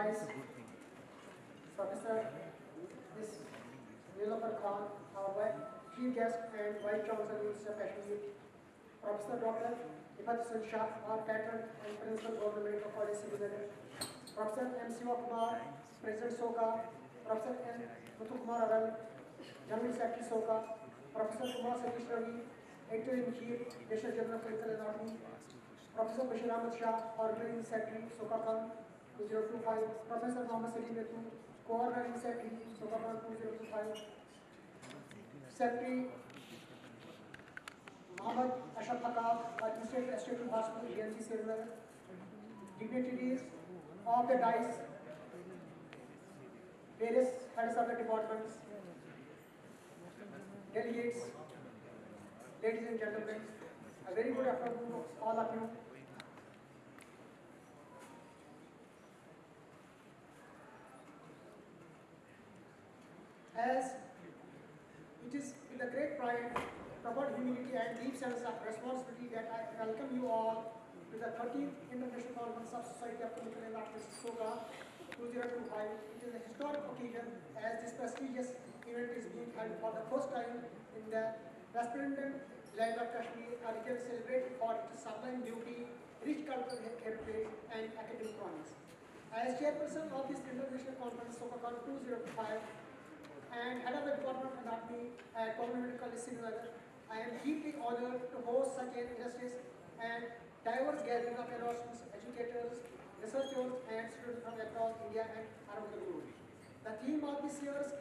recognize Professor Ms. Nilofar Khan, our Chief Guest and Vice Chancellor University of Kashmir, Professor Dr. Ifat Shah, our Patron and Principal Government Medical College Srinagar, Professor M. Siva Kumar, President SOCA, Professor N. Muthu Kumar Aral, General Secretary SOCA, Professor Kumar Satish Ravi, Editor-in-Chief, National Journal of Clinical Anatomy, Professor Bashir Ahmed Shah, Organizing Secretary SOCACON 2025, Professor Mohammad Salim Metu, Co-Organizing Secretary SOCACON 2025, Secretary Mohammad Ashraf Thakab, Administrator State Hospital, GMC Srinagar, dignitaries of the DICE, various heads of the departments, delegates, ladies and gentlemen, a very good afternoon to all of you. As it is with a great pride, profound humility and deep sense of responsibility that I welcome you all to the 13th International Conference of Society of Clinical Anatomists SOCA 2025. It is a historic occasion as this prestigious event is being held for the first time in the resplendent land of Kashmir, a region celebrated for its sublime beauty, rich cultural heritage and academic honors. As chairperson of this international conference SOCACON 2025 and head of the Department of Anatomy at Government Medical College Srinagar, I am deeply honored to host such an illustrious and diverse gathering of anatomists, educators, researchers and students from across India and around the globe. The theme of this year's